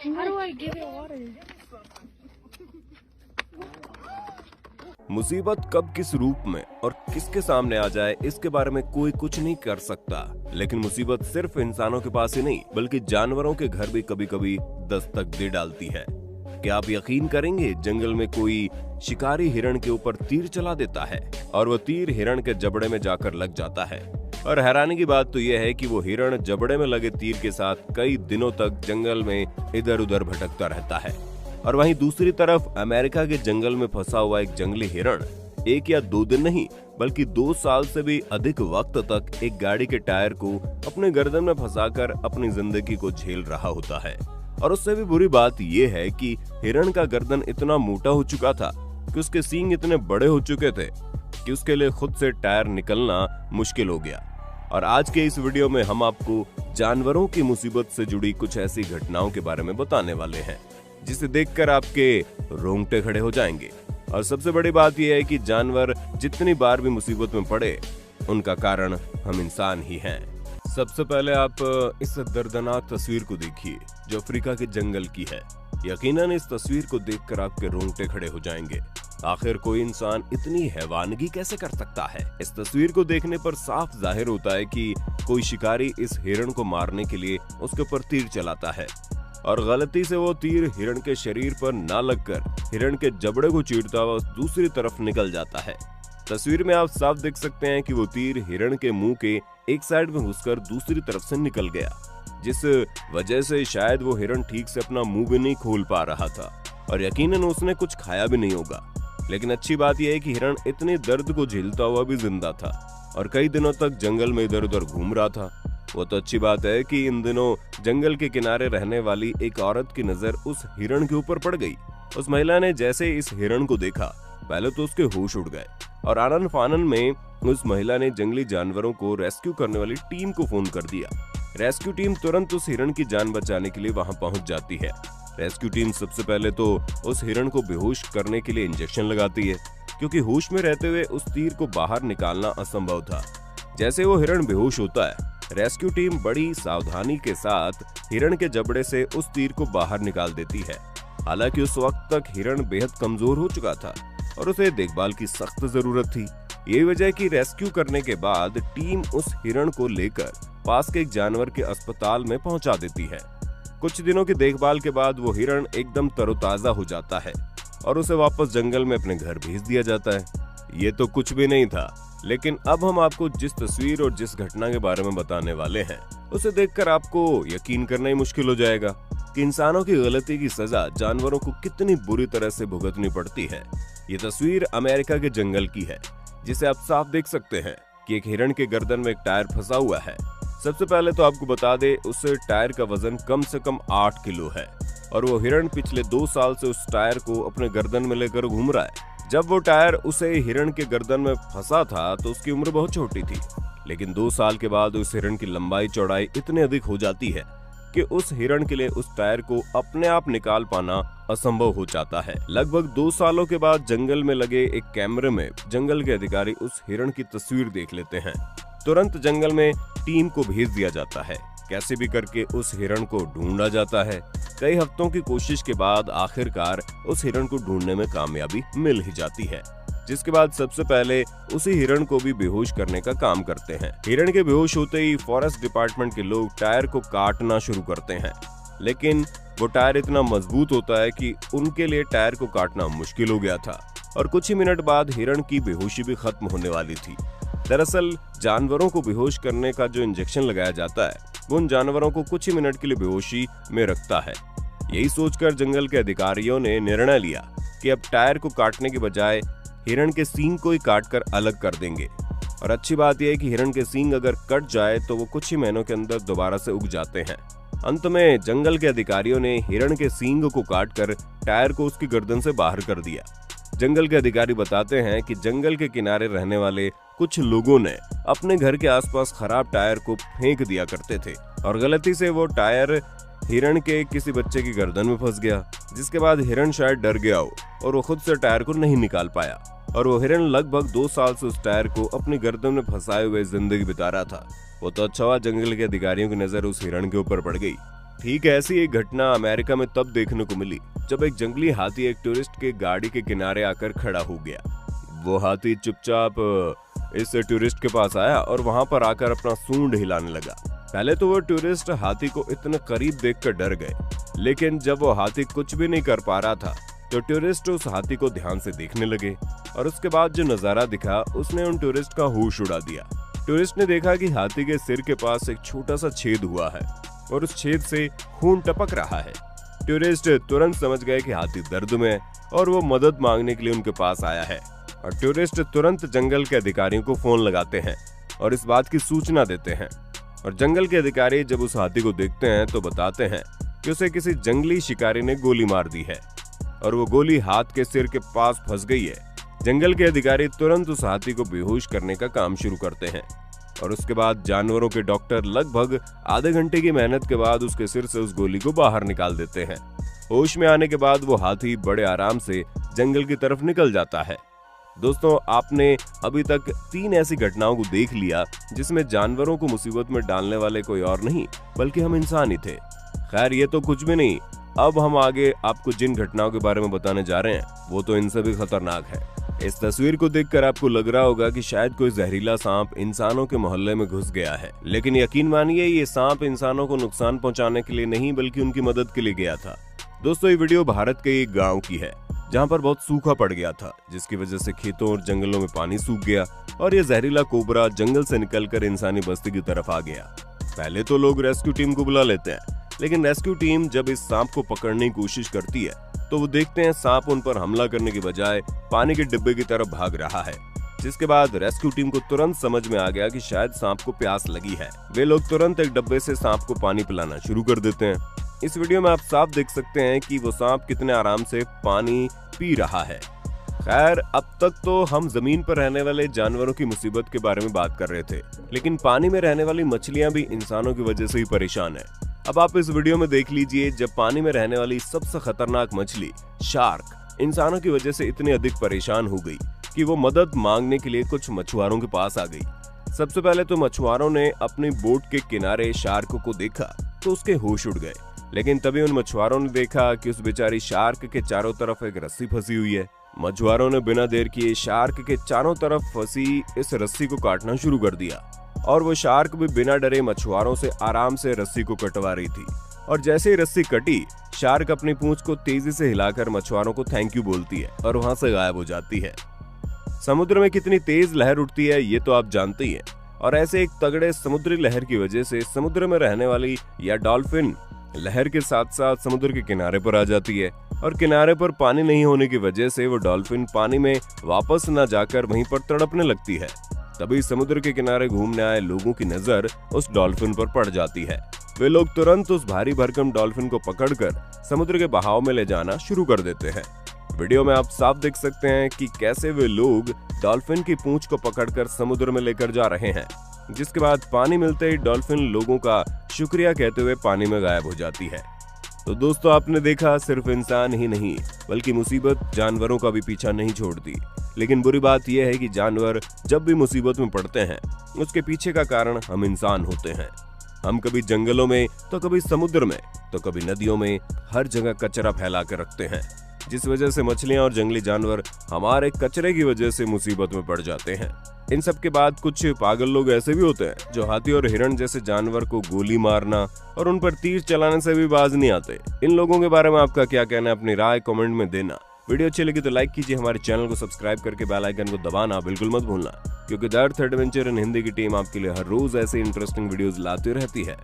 How do I give it water? मुसीबत कब किस रूप में और किसके सामने आ जाए इसके बारे में कोई कुछ नहीं कर सकता, लेकिन मुसीबत सिर्फ इंसानों के पास ही नहीं बल्कि जानवरों के घर भी कभी कभी दस्तक दे डालती है। क्या आप यकीन करेंगे, जंगल में कोई शिकारी हिरण के ऊपर तीर चला देता है और वो तीर हिरण के जबड़े में जाकर लग जाता है। और हैरानी की बात तो यह है कि वो हिरण जबड़े में लगे तीर के साथ कई दिनों तक जंगल में इधर उधर भटकता रहता है। और वहीं दूसरी तरफ अमेरिका के जंगल में फंसा हुआ एक जंगली हिरण 1 या 2 दिन नहीं बल्कि 2 साल से भी अधिक वक्त तक एक गाड़ी के टायर को अपने गर्दन में फंसाकर अपनी जिंदगी को झेल रहा होता है। और उससे भी बुरी बात यह है कि हिरण का गर्दन इतना मोटा हो चुका था कि उसके सींग इतने बड़े हो चुके थे कि उसके लिए खुद से टायर निकलना मुश्किल हो गया। और आज के इस वीडियो में हम आपको जानवरों की मुसीबत से जुड़ी कुछ ऐसी घटनाओं के बारे में बताने वाले हैं जिसे देखकर आपके रोंगटे खड़े हो जाएंगे। और सबसे बड़ी बात यह है कि जानवर जितनी बार भी मुसीबत में पड़े, उनका कारण हम इंसान ही हैं। सबसे पहले आप इस दर्दनाक तस्वीर को देखिए जो अफ्रीका के जंगल की है। यकीनन इस तस्वीर को देखकर आपके रोंगटे खड़े हो जाएंगे। आखिर कोई इंसान इतनी हैवानगी कैसे कर सकता है? इस तस्वीर को देखने पर साफ जाहिर होता है कि कोई शिकारी इस हिरण को मारने के लिए उसके ऊपर तीर चलाता है और गलती से वो तीर हिरण के शरीर पर ना लगकर हिरण के जबड़े को चीरता हुआ दूसरी तरफ निकल जाता है। तस्वीर में आप साफ देख सकते हैं कि वो तीर हिरण के मुंह के एक साइड में घुसकर दूसरी तरफ से निकल गया, जिस वजह से शायद वो हिरण ठीक से अपना मुंह भी नहीं खोल पा रहा था और यकीनन उसने कुछ खाया भी नहीं होगा। लेकिन अच्छी बात यह है कि हिरण इतने दर्द को झेलता हुआ भी जिंदा था और कई दिनों तक जंगल में इधर उधर घूम रहा था। वो तो अच्छी बात है कि इन दिनों जंगल के किनारे रहने वाली एक औरत की नजर उस हिरण के ऊपर पड़ गई। उस महिला ने जैसे इस हिरण को देखा, पहले तो उसके होश उड़ गए और आनन फानन में उस महिला ने जंगली जानवरों को रेस्क्यू करने वाली टीम को फोन कर दिया। रेस्क्यू टीम तुरंत उस हिरण की जान बचाने के लिए वहां पहुंच जाती है। रेस्क्यू टीम सबसे पहले तो उस हिरण को बेहोश करने के लिए इंजेक्शन लगाती है, क्योंकि होश में रहते हुए उस तीर को बाहर निकालना असंभव था। जैसे वो हिरण बेहोश होता है, रेस्क्यू टीम बड़ी सावधानी के साथ हिरण के जबड़े से उस तीर को बाहर निकाल देती है। हालांकि उस वक्त तक हिरण बेहद कमजोर हो चुका था और उसे देखभाल की सख्त जरूरत थी। यही वजह है कि रेस्क्यू करने के बाद टीम उस हिरण को लेकर पास के एक जानवर के अस्पताल में पहुंचा देती है। कुछ दिनों की देखभाल के बाद वो हिरण एकदम तरोताजा हो जाता है और उसे वापस जंगल में अपने घर भेज दिया जाता है। ये तो कुछ भी नहीं था, लेकिन अब हम आपको जिस तस्वीर और जिस घटना के बारे में बताने वाले हैं उसे देखकर आपको यकीन करना ही मुश्किल हो जाएगा कि इंसानों की गलती की सजा जानवरों को कितनी बुरी तरह से भुगतनी पड़ती है। ये तस्वीर अमेरिका के जंगल की है, जिसे आप साफ देख सकते हैं कि एक हिरण के गर्दन में एक टायर फंसा हुआ है। सबसे पहले तो आपको बता दे, उस टायर का वजन कम से कम 8 किलो है और वो हिरण पिछले 2 साल से उस टायर को अपने गर्दन में लेकर घूम रहा है। जब वो टायर उसे हिरण के गर्दन में फंसा था तो उसकी उम्र बहुत छोटी थी, लेकिन 2 साल के बाद उस हिरण की लंबाई चौड़ाई इतनी अधिक हो जाती है कि उस हिरण के लिए उस टायर को अपने आप निकाल पाना असंभव हो जाता है। लगभग 2 सालों के बाद जंगल में लगे एक कैमरे में जंगल के अधिकारी उस हिरण की तस्वीर देख लेते हैं। तुरंत जंगल में टीम को भेज दिया जाता है। कैसे भी करके उस हिरण को ढूंढा जाता है। कई हफ्तों की कोशिश के बाद आखिरकार उस हिरण को ढूंढने में कामयाबी मिल ही जाती है, जिसके बाद सबसे पहले उसी हिरण को भी बेहोश करने का काम करते हैं। हिरण के बेहोश होते ही फॉरेस्ट डिपार्टमेंट के लोग टायर को काटना शुरू करते हैं, लेकिन वो टायर इतना मजबूत होता है कि उनके लिए टायर को काटना मुश्किल हो गया था और कुछ ही मिनट बाद हिरण की बेहोशी भी खत्म होने वाली थी। दरअसल जानवरों को बेहोश करने का जो इंजेक्शन लगाया जाता है वो उन जानवरों को कुछ ही मिनट के लिए बेहोशी में रखता है। यही सोचकर जंगल के अधिकारियों ने निर्णय लिया कि अब टायर को काटने के बजाय हिरण के सींग को ही काटकर अलग कर देंगे। और अच्छी बात यह है कि हिरण के सींग अगर कट जाए तो वो कुछ ही महीनों के अंदर दोबारा से उग जाते हैं। अंत में जंगल के अधिकारियों ने हिरण के सींग को काटकर टायर को उसकी गर्दन से बाहर कर दिया। जंगल के अधिकारी बताते हैं कि जंगल के किनारे रहने वाले कुछ लोगों ने अपने घर के आसपास खराब टायर को फेंक दिया करते थे और गलती से वो टायर हिरण के किसी बच्चे की गर्दन में फंस गया, जिसके बाद हिरण शायद डर गया हो और वो खुद से टायर को नहीं निकाल पाया और वो हिरण लगभग 2 साल से उस टायर को अपनी गर्दन में फंसाए हुए जिंदगी बिता रहा था। वो तो अच्छा हुआ जंगल के अधिकारियों की नजर उस हिरण के ऊपर पड़ गई ठीक ऐसी एक घटना अमेरिका में तब देखने को मिली जब एक जंगली हाथी एक टूरिस्ट के गाड़ी के किनारे आकर खड़ा हो गया। वो हाथी चुपचाप इस टूरिस्ट के पास आया और वहां पर आकर अपना सूंड हिलाने लगा। पहले तो वो टूरिस्ट हाथी को इतने करीब देखकर डर गए, लेकिन जब वो हाथी कुछ भी नहीं कर पा रहा था तो टूरिस्ट उस हाथी को ध्यान से देखने लगे और उसके बाद जो नजारा दिखा उसने उन टूरिस्ट का होश उड़ा दिया। टूरिस्ट ने देखा कि हाथी के सिर के पास एक छोटा सा छेद हुआ है और उस छेद से खून टपक रहा है। टूरिस्ट तुरंत समझ गए कि हाथी दर्द में है और वो मदद मांगने के लिए उनके पास आया है। और टूरिस्ट तुरंत जंगल के अधिकारियों को फोन लगाते हैं और इस बात की सूचना देते हैं। और जंगल के अधिकारी जब उस हाथी को देखते हैं तो बताते हैं कि उसे किसी जंगली शिकारी ने गोली मार दी है और वो गोली हाथ के सिर के पास फंस गई है। जंगल के अधिकारी तुरंत उस हाथी को बेहोश करने का काम शुरू करते हैं और उसके बाद जानवरों के डॉक्टर लगभग आधे घंटे की मेहनत के बाद उसके सिर से उस गोली को बाहर निकाल देते हैं। होश में आने के बाद वो हाथी बड़े आराम से जंगल की तरफ निकल जाता है। दोस्तों, आपने अभी तक 3 ऐसी घटनाओं को देख लिया जिसमें जानवरों को मुसीबत में डालने वाले कोई और नहीं बल्कि हम इंसान ही थे। खैर, ये तो कुछ भी नहीं। अब हम आगे आपको जिन घटनाओं के बारे में बताने जा रहे हैं वो तो इनसे भी खतरनाक है। इस तस्वीर को देखकर आपको लग रहा होगा कि शायद कोई जहरीला सांप इंसानों के मोहल्ले में घुस गया है, लेकिन यकीन मानिए ये सांप इंसानों को नुकसान पहुंचाने के लिए नहीं बल्कि उनकी मदद के लिए गया था। दोस्तों, ये वीडियो भारत के एक गाँव की है जहाँ पर बहुत सूखा पड़ गया था, जिसकी वजह से खेतों और जंगलों में पानी सूख गया और ये जहरीला कोबरा जंगल से निकलकर इंसानी बस्ती की तरफ आ गया। पहले तो लोग रेस्क्यू टीम को बुला लेते हैं, लेकिन रेस्क्यू टीम जब इस सांप को पकड़ने की कोशिश करती है तो वो देखते हैं सांप उन पर हमला करने की बजाय पानी के डिब्बे की तरफ भाग रहा है। जिसके बाद रेस्क्यू टीम को तुरंत समझ में आ गया कि शायद सांप को प्यास लगी है। वे लोग तुरंत एक डब्बे से सांप को पानी पिलाना शुरू कर देते हैं। इस वीडियो में आप साफ देख सकते हैं कि वो सांप कितने आराम से पानी पी रहा है। खैर, अब तक तो हम जमीन पर रहने वाले जानवरों की मुसीबत के बारे में बात कर रहे थे, लेकिन पानी में रहने वाली मछलियां भी इंसानों की वजह से ही परेशान है। अब आप इस वीडियो में देख लीजिए जब पानी में रहने वाली सबसे खतरनाक मछली शार्क इंसानों की वजह से इतनी अधिक परेशान हो गई कि वो मदद मांगने के लिए कुछ मछुआरों के पास आ गई। सबसे पहले तो मछुआरों ने अपनी बोट के किनारे शार्क को देखा तो उसके होश उड़ गए, लेकिन तभी उन मछुआरों ने देखा कि उस बेचारी शार्क के चारों तरफ एक रस्सी फंसी हुई है। मछुआरों ने बिना देर किए शार्क के चारों तरफ फंसी इस रस्सी को काटना शुरू कर दिया और वो शार्क भी बिना डरे मछुआरों से आराम से रस्सी को कटवा रही थी। और जैसे ही रस्सी कटी, शार्क अपनी पूंछ को तेजी से हिलाकर मछुआरों को थैंक यू बोलती है और वहां से गायब हो जाती है। समुद्र में कितनी तेज लहर उठती है ये तो आप जानते ही हैं, और ऐसे एक तगड़े समुद्री लहर की वजह से समुद्र में रहने वाली या डॉल्फिन लहर के साथ साथ समुद्र के किनारे पर आ जाती है और किनारे पर पानी नहीं होने की वजह से वो डॉल्फिन पानी में वापस न जाकर वहीं पर तड़पने लगती है। तभी समुद्र के किनारे घूमने आए लोगों की नजर उस डॉल्फिन पर पड़ जाती है। वे लोग तुरंत उस भारी भरकम डॉल्फिन को पकड़कर समुद्र के बहाव में ले जाना शुरू कर देते हैं। वीडियो में आप साफ देख सकते हैं कि कैसे वे लोग डॉल्फिन की पूंछ को पकड़कर समुद्र में लेकर जा रहे हैं, जिसके बाद पानी मिलते ही डॉल्फिन लोगों का शुक्रिया कहते हुए पानी में गायब हो जाती है। तो दोस्तों, आपने देखा सिर्फ इंसान ही नहीं बल्कि मुसीबत जानवरों का भी पीछा नहीं छोड़ती। लेकिन बुरी बात यह है कि जानवर जब भी मुसीबत में पड़ते हैं उसके पीछे का कारण हम इंसान होते हैं। हम कभी जंगलों में तो कभी समुद्र में तो कभी नदियों में हर जगह कचरा फैला कर रखते हैं, जिस वजह से मछलियां और जंगली जानवर हमारे कचरे की वजह से मुसीबत में पड़ जाते हैं। इन सब के बाद कुछ पागल लोग ऐसे भी होते हैं जो हाथी और हिरण जैसे जानवर को गोली मारना और उन पर तीर चलाने से भी बाज नहीं आते। इन लोगों के बारे में आपका क्या कहना है, अपनी राय कमेंट में देना। वीडियो अच्छी लगी तो लाइक कीजिए, हमारे चैनल को सब्सक्राइब करके बेल आइकन को दबाना बिल्कुल मत भूलना, क्योंकि the earth adventure in Hindi की टीम आपके लिए हर रोज ऐसे इंटरेस्टिंग वीडियोस लाती रहती है।